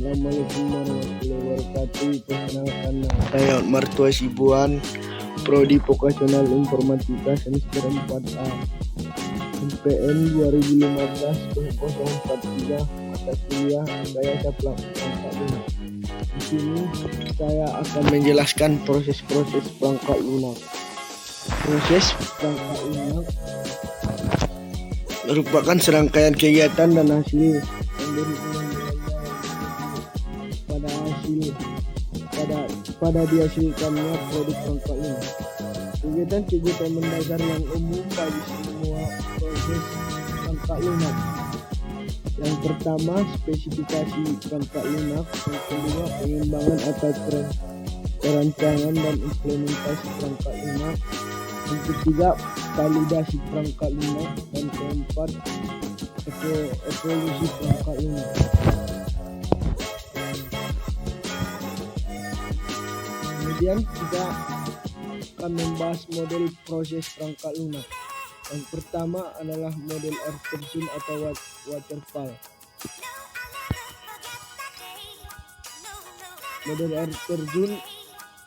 Assalamualaikum warahmatullahi wabarakatuh. Perkenalkan, nama saya Martua Sibuan, Prodi Vokasional Informatika Semester 4A, MPN 2015-0043, mata kuliah Rekayasa Perangkat Lunak. Di sini saya akan menjelaskan proses-proses perangkat lunak. Proses perangkat lunak merupakan serangkaian kegiatan dan hasil yang berhubungan dengan pada dihasilkannya produk perangkat lunak. Kegiatan-kegiatan mendasar yang umum bagi semua proses perangkat lunak. Yang pertama, spesifikasi perangkat lunak. Yang kedua, pengembangan atau perancangan dan implementasi perangkat lunak. Yang ketiga, validasi perangkat lunak. Dan keempat, evolusi perangkat lunak. Kemudian kita akan membahas model proses perangkat lunak. Yang pertama adalah model air terjun atau waterfall. Model air terjun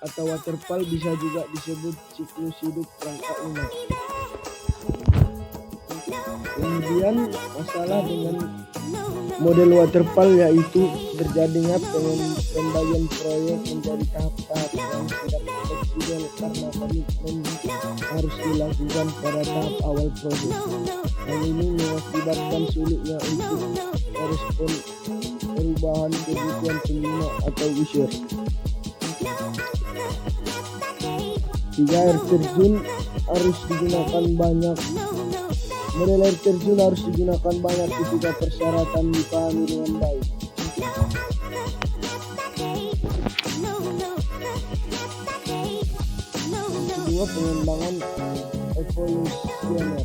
atau waterfall bisa juga disebut siklus hidup perangkat lunak. Kemudian masalah dengan model waterfall yaitu terjadinya pembagian proyek menjadi tahap-tahap yang tidak fleksibel karena komitmen harus dilakukan pada tahap awal proses. Hal ini mengakibatkan sulitnya untuk merespon perubahan kebutuhan pengguna atau user. Air terjun harus digunakan banyak. Model air terjun harus digunakan banyak ketika persyaratan dipahami dengan baik. Kedua, pengembangan evolusioner.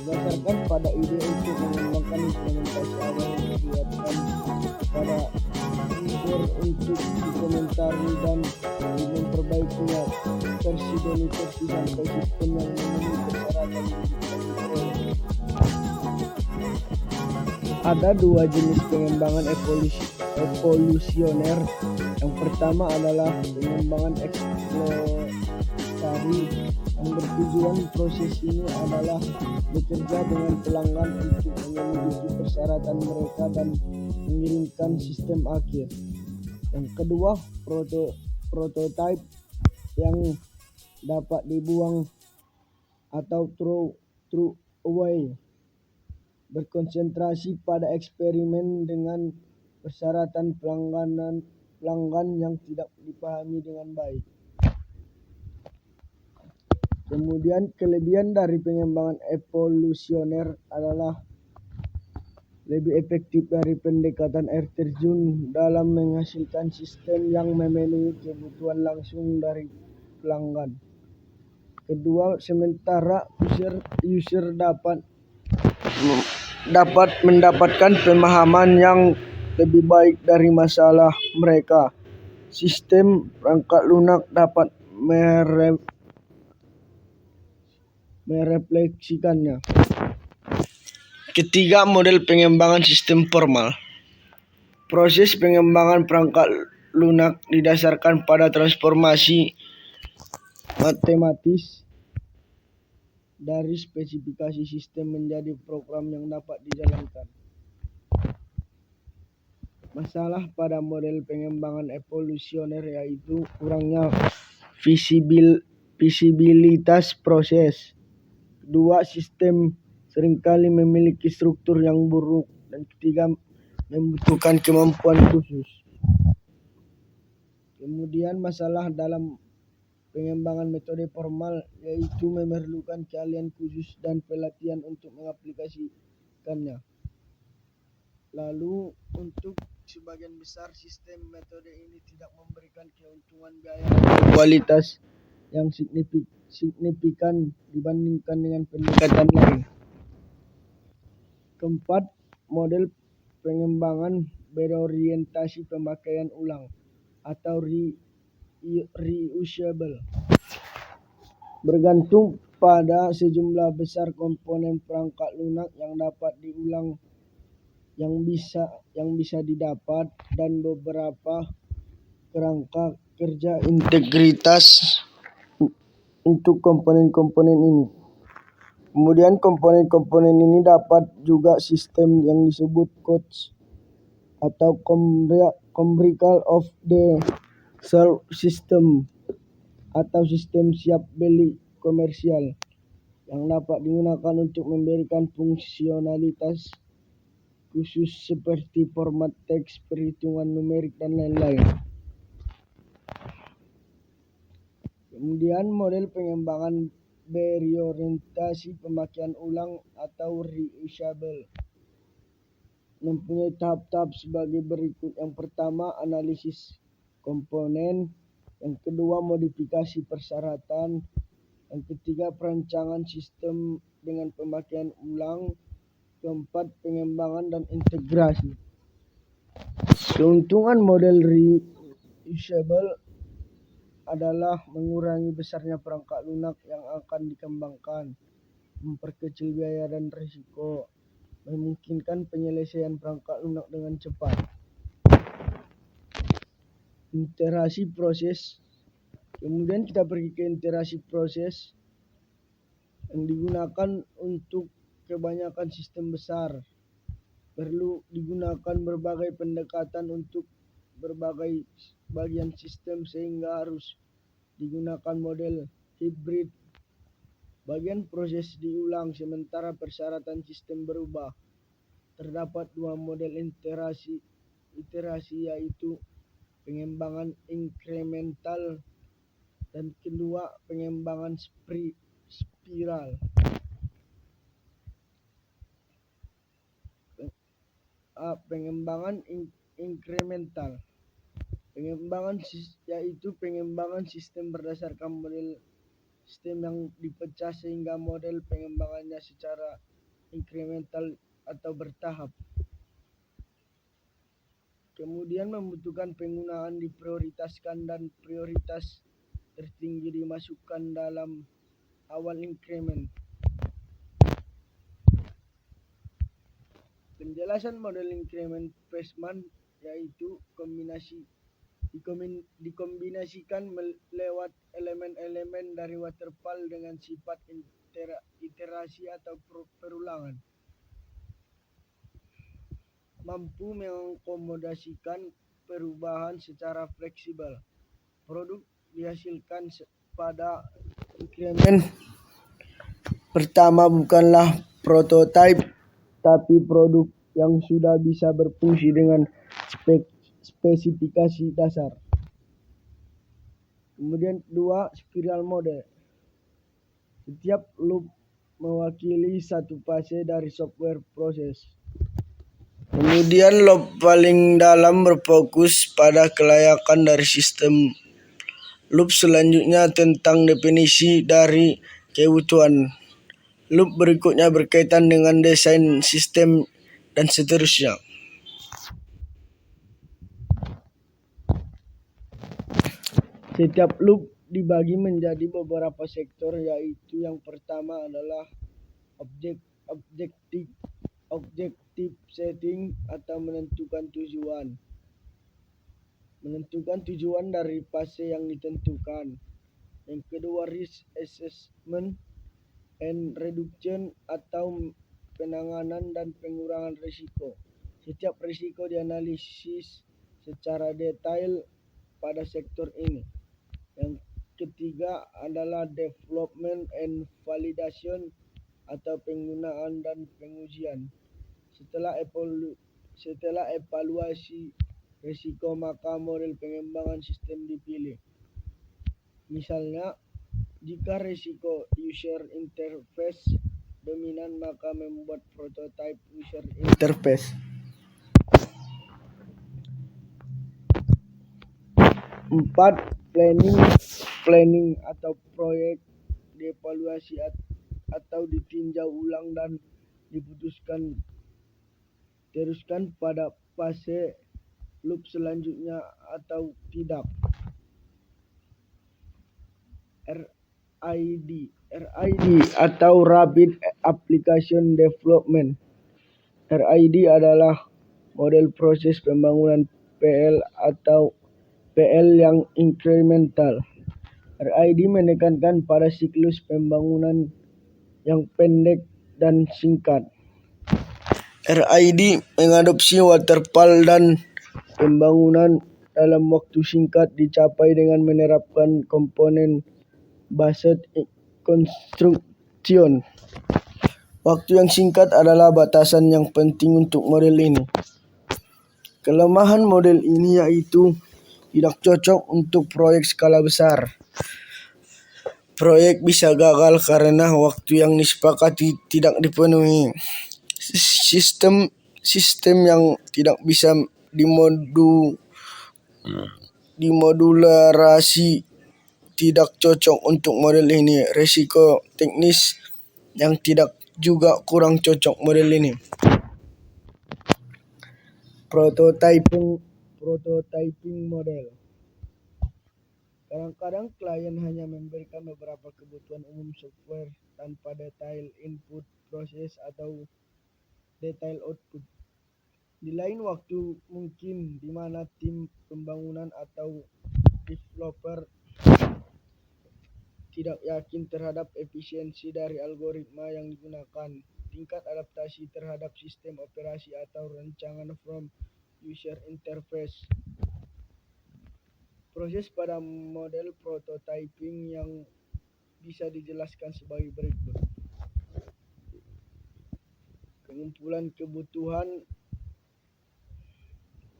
Berdasarkan pada ide untuk mengembangkan implementasi awal yang dibuatkan pada user untuk dikomentari dan memperbaikinya versi demi versi sampai sistem yang memenuhi persyaratan. Ada dua jenis pengembangan evolusioner. Yang pertama adalah pengembangan eksplorasi, yang bertujuan proses ini adalah bekerja dengan pelanggan untuk memenuhi persyaratan mereka dan mengirimkan sistem akhir. Yang kedua, prototype, yang dapat dibuang atau throw away, berkonsentrasi pada eksperimen dengan persyaratan pelanggan yang tidak dipahami dengan baik. Kemudian kelebihan dari pengembangan evolusioner adalah lebih efektif dari pendekatan air terjun dalam menghasilkan sistem yang memenuhi kebutuhan langsung dari pelanggan. Kedua, sementara user dapat mendapatkan pemahaman yang lebih baik dari masalah mereka. Sistem perangkat lunak dapat merefleksikannya. Ketiga, model pengembangan sistem formal. Proses pengembangan perangkat lunak didasarkan pada transformasi matematis dari spesifikasi sistem menjadi program yang dapat dijalankan. Masalah pada model pengembangan evolusioner yaitu kurangnya visibilitas proses. Kedua, sistem seringkali memiliki struktur yang buruk. Dan ketiga, membutuhkan kemampuan khusus. Kemudian masalah dalam pengembangan metode formal yaitu memerlukan keahlian khusus dan pelatihan untuk mengaplikasikannya. Lalu untuk sebagian besar sistem metode ini tidak memberikan keuntungan biaya dan kualitas yang signifikan dibandingkan dengan pendekatan lain. Keempat, model pengembangan berorientasi pemakaian ulang atau reusable, bergantung pada sejumlah besar komponen perangkat lunak yang dapat diulang yang bisa didapat dan beberapa kerangka kerja integritas untuk komponen-komponen ini. Kemudian komponen-komponen ini dapat juga sistem yang disebut codes atau commercial of the serve system atau sistem siap beli komersial yang dapat digunakan untuk memberikan fungsionalitas khusus seperti format teks, perhitungan numerik, dan lain-lain. Kemudian model pengembangan berorientasi pemakaian ulang atau reusable mempunyai tahap-tahap sebagai berikut. Yang pertama, analisis komponen. Yang kedua, modifikasi persyaratan. Yang ketiga, perancangan sistem dengan pemakaian ulang. Keempat, pengembangan dan integrasi. Keuntungan model reusable adalah mengurangi besarnya perangkat lunak yang akan dikembangkan, memperkecil biaya dan risiko, memungkinkan penyelesaian perangkat lunak dengan cepat. Iterasi proses. Kemudian kita pergi ke iterasi proses yang digunakan untuk kebanyakan sistem besar. Perlu digunakan berbagai pendekatan untuk berbagai bagian sistem sehingga harus digunakan model hibrid. Bagian proses diulang sementara persyaratan sistem berubah. Terdapat dua model iterasi yaitu pengembangan inkremental dan kedua pengembangan spiral. Pengembangan inkremental. Yaitu pengembangan sistem berdasarkan model sistem yang dipecah sehingga model pengembangannya secara inkremental atau bertahap. Kemudian membutuhkan penggunaan diprioritaskan dan prioritas tertinggi dimasukkan dalam awal inkremen. Penjelasan model inkremen Fessman yaitu dikombinasikan lewat elemen-elemen dari waterfall dengan sifat iterasi atau perulangan, mampu mengakomodasikan perubahan secara fleksibel. Produk dihasilkan pada inkremen pertama bukanlah prototipe, tapi produk yang sudah bisa berfungsi dengan spesifikasi dasar. Kemudian kedua, spiral model. Setiap loop mewakili satu fase dari software proses. Kemudian loop paling dalam berfokus pada kelayakan dari sistem. Loop selanjutnya tentang definisi dari kebutuhan. Loop berikutnya berkaitan dengan desain sistem dan seterusnya. Setiap loop dibagi menjadi beberapa sektor, yaitu yang pertama adalah objective setting atau menentukan tujuan. Menentukan tujuan dari fase yang ditentukan. Yang kedua, risk assessment and reduction atau penanganan dan pengurangan risiko. Setiap risiko dianalisis secara detail pada sektor ini. Yang ketiga adalah development and validation atau penggunaan dan pengujian. Setelah evaluasi risiko, maka model pengembangan sistem dipilih. Misalnya, jika risiko user interface dominan, maka membuat prototipe user interface. 4. Planning atau proyek dievaluasi atau ditinjau ulang dan diputuskan teruskan pada fase loop selanjutnya atau tidak. RID atau Rapid Application Development. RID adalah model proses pembangunan PL atau PL yang incremental. RID menekankan pada siklus pembangunan yang pendek dan singkat. RID mengadopsi waterfall dan pembangunan dalam waktu singkat dicapai dengan menerapkan komponen based construction. Waktu yang singkat adalah batasan yang penting untuk model ini. Kelemahan model ini yaitu tidak cocok untuk proyek skala besar. Proyek bisa gagal karena waktu yang disepakati tidak dipenuhi. Sistem yang tidak bisa dimodularasi tidak cocok untuk model ini. Risiko teknis yang tidak juga kurang cocok model ini. Prototyping model. Kadang-kadang klien hanya memberikan beberapa kebutuhan umum software tanpa detail input proses atau detail output. Di lain waktu mungkin di mana tim pembangunan atau developer tidak yakin terhadap efisiensi dari algoritma yang digunakan, tingkat adaptasi terhadap sistem operasi atau rancangan from user interface. Proses pada model prototyping yang bisa dijelaskan sebagai berikut. Pengumpulan kebutuhan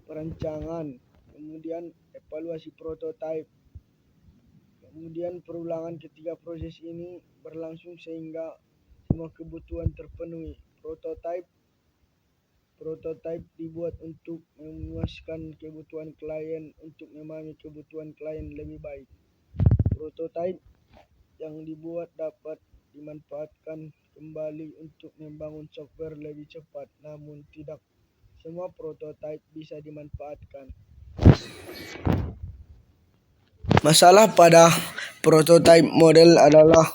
perancangan, kemudian evaluasi prototype, kemudian perulangan ketika proses ini berlangsung sehingga semua kebutuhan terpenuhi. Prototype dibuat untuk memuaskan kebutuhan klien untuk memahami kebutuhan klien lebih baik. Prototype yang dibuat dapat dimanfaatkan kembali untuk membangun software lebih cepat, namun tidak semua prototype bisa dimanfaatkan. Masalah pada prototype model adalah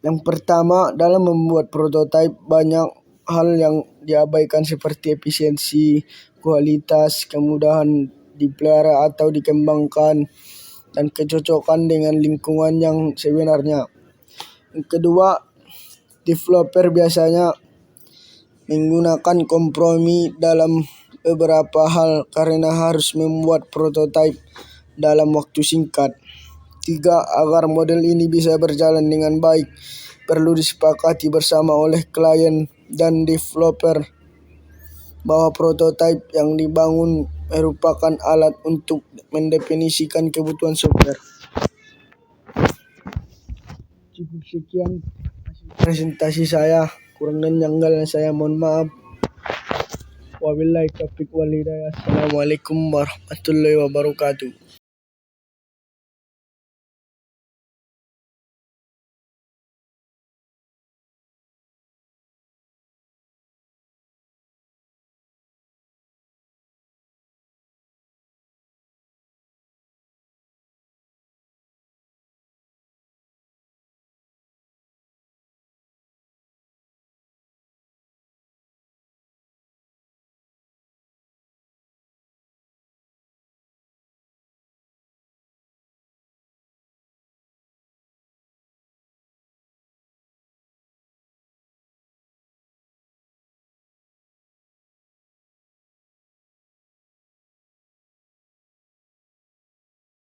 yang pertama, dalam membuat prototype banyak hal yang diabaikan seperti efisiensi, kualitas, kemudahan dipelihara atau dikembangkan, dan kecocokan dengan lingkungan yang sebenarnya. Yang kedua, developer biasanya menggunakan kompromi dalam beberapa hal karena harus membuat prototype dalam waktu singkat. 3. Agar model ini bisa berjalan dengan baik, perlu disepakati bersama oleh klien dan developer bahwa prototype yang dibangun merupakan alat untuk mendefinisikan kebutuhan software. Cukup sekian presentasi saya, kurang dan janggalnya saya mohon maaf. Wabillahi taufiq wal hidayah. Assalamualaikum warahmatullahi wabarakatuh.